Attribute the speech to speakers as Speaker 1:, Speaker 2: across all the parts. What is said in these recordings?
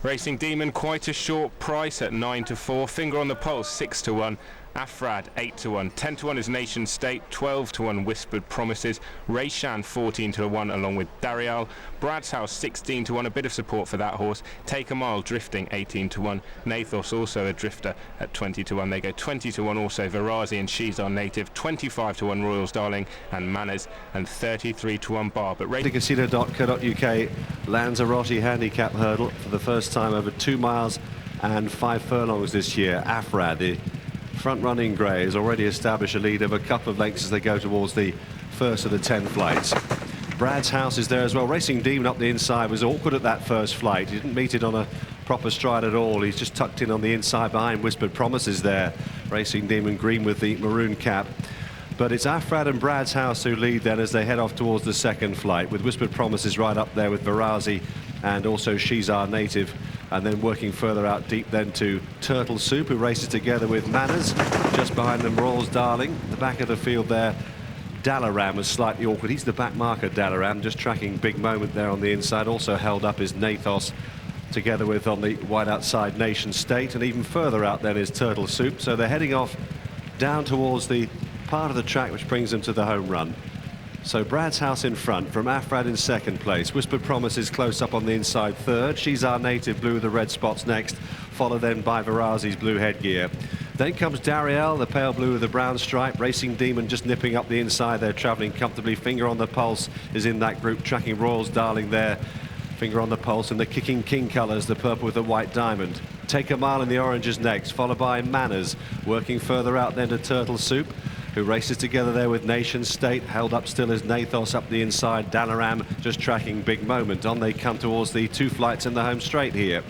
Speaker 1: Racing Demon, quite a short price at 9 to 4. Finger on the Pulse, 6 to 1. Afrad 8 to 1, 10 to 1 is Nation State, 12 to 1 Whispered Promises, Rayshan 14 to 1 along with Darial, Brad's House 16 to 1, a bit of support for that horse, Take a Mile Drifting 18 to 1, Nathos also a drifter at 20 to 1, they go 20 to 1 also Verasi and She's Our Native, 25 to 1 Royals Darling and Manners, and 33 to 1 Bar. But
Speaker 2: Casino.co.uk Lanzarote Handicap hurdle for the first time over 2 miles and 5 furlongs this year. Afrad, the front-running grey, has already established a lead of a couple of lengths as they go towards the first of the 10 flights. Brad's House is there as well. Racing Demon up the inside was awkward at that first flight. He didn't meet it on a proper stride at all. He's just tucked in on the inside behind Whispered Promises there. Racing Demon green with the maroon cap. But it's Afrad and Brad's House who lead then as they head off towards the second flight, with Whispered Promises right up there with Verasi and also She's Our Native. And then working further out deep then to Turtle Soup, who races together with Manners. Just behind them, Royals Darling. The back of the field there, Dalaram was slightly awkward. He's the back marker, Dalaram, just tracking Big Moment there on the inside. Also held up is Nathos, together with on the wide outside Nation State. And even further out then is Turtle Soup. So they're heading off down towards the part of the track which brings them to the home run. So Brad's House in front, from Afrad in second place. Whispered Promises close up on the inside third. She's Our Native, blue with the red spots next, followed then by Verasi's blue headgear. Then comes Dariel, the pale blue with the brown stripe. Racing Demon just nipping up the inside there, travelling comfortably. Finger on the Pulse is in that group, tracking Royals Darling there. Finger on the Pulse in the Kicking King colours, the purple with the white diamond. Take a Mile in the oranges next, followed by Manners. Working further out then to Turtle Soup, who races together there with Nation State. Held up still is Nathos up the inside. Dalaram just tracking Big Moment. On they come towards the 2 flights in the home straight here.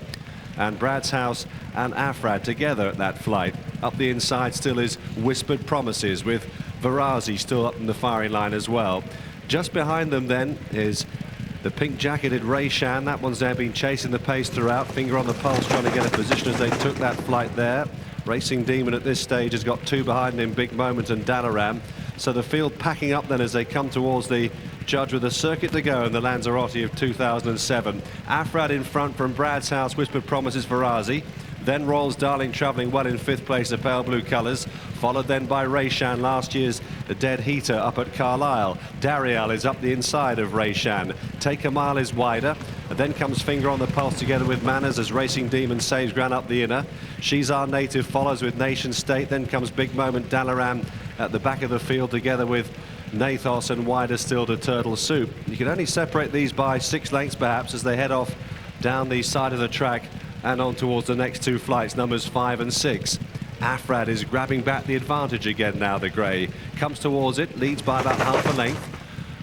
Speaker 2: And Brad's House and Afrad together at that flight. Up the inside still is Whispered Promises, with Verasi still up in the firing line as well. Just behind them then is the pink-jacketed Rayshan. That one's there been chasing the pace throughout. Finger on the Pulse trying to get a position as they took that flight there. Racing Demon at this stage has got 2 behind him, Big Moment and Dalaram. So the field packing up then as they come towards the judge with a circuit to go in the Lanzarote of 2007. Afrad in front from Brad's House, Whispered Promises, Verasi. Then Royals Darling travelling well in 5th place, the pale blue colours. Followed then by Rayshan, last year's the dead heater up at Carlisle. Darial is up the inside of Rayshan. Take a Mile is wider. And then comes Finger on the Pulse together with Manners as Racing Demon saves ground up the inner. She's Our Native follows with Nation State. Then comes Big Moment, Dalaram at the back of the field together with Nathos, and wider still to Turtle Soup. You can only separate these by 6 lengths perhaps as they head off down the side of the track and on towards the next 2 flights, numbers 5 and 6. Afrad is grabbing back the advantage again now, the grey. Comes towards it, leads by about half a length.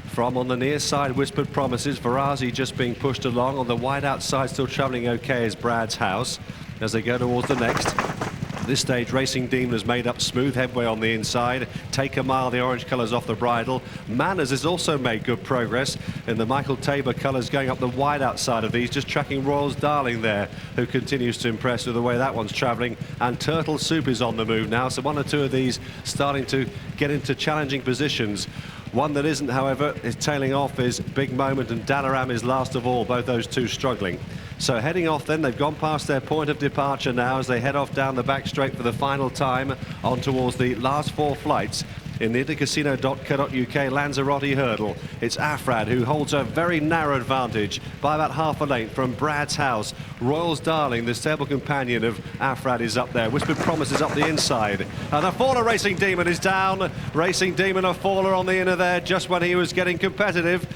Speaker 2: From on the near side, Whispered Promises. Verasi just being pushed along. On the wide outside, still travelling okay, is Brad's House as they go towards the next. At this stage, Racing Demon has made up smooth headway on the inside. Take a Mile, the orange colours off the bridle. Manners has also made good progress in the Michael Tabor colours going up the wide outside of these, just tracking Royals Darling there, who continues to impress with the way that one's travelling. And Turtle Soup is on the move now, so 1 or 2 of these starting to get into challenging positions. One that isn't, however, is tailing off is Big Moment, and Dalaram is last of all, both those 2 struggling. So heading off then, they've gone past their point of departure now as they head off down the back straight for the final time on towards the last 4 flights in the Casino.co.uk Lanzarote hurdle. It's Afrad who holds a very narrow advantage by about half a length from Brad's House. Royals Darling, the stable companion of Afrad, is up there. Whispered Promises up the inside. And the faller Racing Demon is down. Racing Demon a faller on the inner there just when he was getting competitive.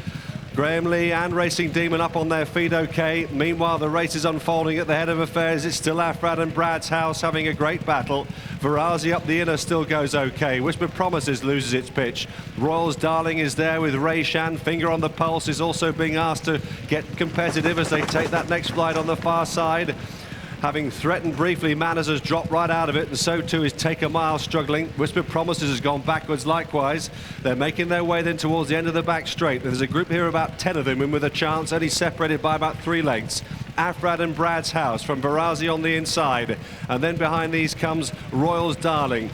Speaker 2: Graham Lee and Racing Demon up on their feet okay. Meanwhile, the race is unfolding at the head of affairs. It's still Afrad and Brad's House having a great battle. Verasi up the inner still goes okay. Whispered Promises loses its pitch. Royals Darling is there with Rayshan. Finger on the Pulse is also being asked to get competitive as they take that next flight on the far side. Having threatened briefly, Manners has dropped right out of it, and so too is Take a Mile struggling. Whispered Promises has gone backwards likewise. They're making their way then towards the end of the back straight. There's a group here, about 10 of them, in with a chance, only separated by about 3 lengths. Afrad and Brad's House from Verasi on the inside. And then behind these comes Royals Darling.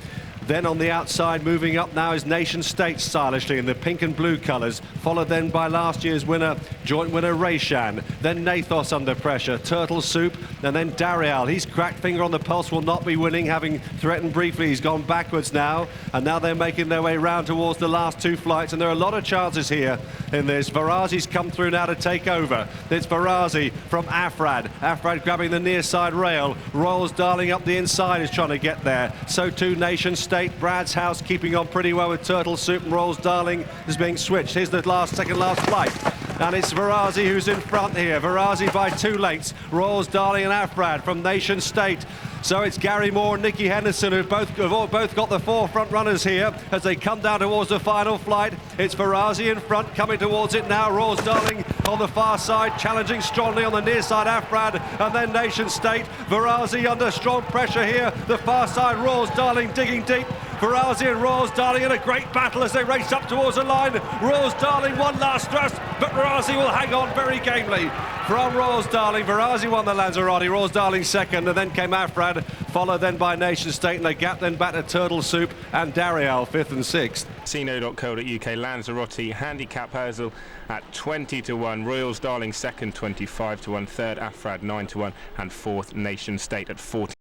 Speaker 2: Then on the outside, moving up now, is Nation State stylishly in the pink and blue colours, followed then by last year's winner, joint winner Rayshan. Then Nathos under pressure, Turtle Soup, and then Darial. He's cracked, finger on the pulse, will not be winning, having threatened briefly. He's gone backwards now, and now they're making their way round towards the last two flights, and there are a lot of chances here in this. Verasi's come through now to take over. It's Verasi from Afrad. Afrad grabbing the near side rail. Royals Darling up the inside is trying to get there. So too Nation State. Brad's House keeping on pretty well with Turtle Soup, and Royals Darling is being switched. Here's the second last flight. And it's Verasi who's in front here. Verasi by 2 lengths. Royals Darling and Afrad from Nation State. So it's Gary Moore and Nicky Henderson who both got the 4 front runners here as they come down towards the final flight. It's Verasi in front, coming towards it now. Royals Darling on the far side, challenging strongly on the near side, Afrad, and then Nation State. Verasi under strong pressure here. The far side, Royals Darling digging deep. Verasi and Royals Darling in a great battle as they race up towards the line. Royals Darling one last thrust, but Verasi will hang on very gamely. From Royals Darling, Verasi won the Lanzarote, Royals Darling second, and then came Afrad, followed then by Nation State, and the gap then back to Turtle Soup and Darial, 5th and 6th.
Speaker 1: Casino.co.uk Lanzarote Handicap Hurdle at 20 to 1, Royals Darling second, 25 to 1, third Afrad 9 to 1, and fourth Nation State at 40.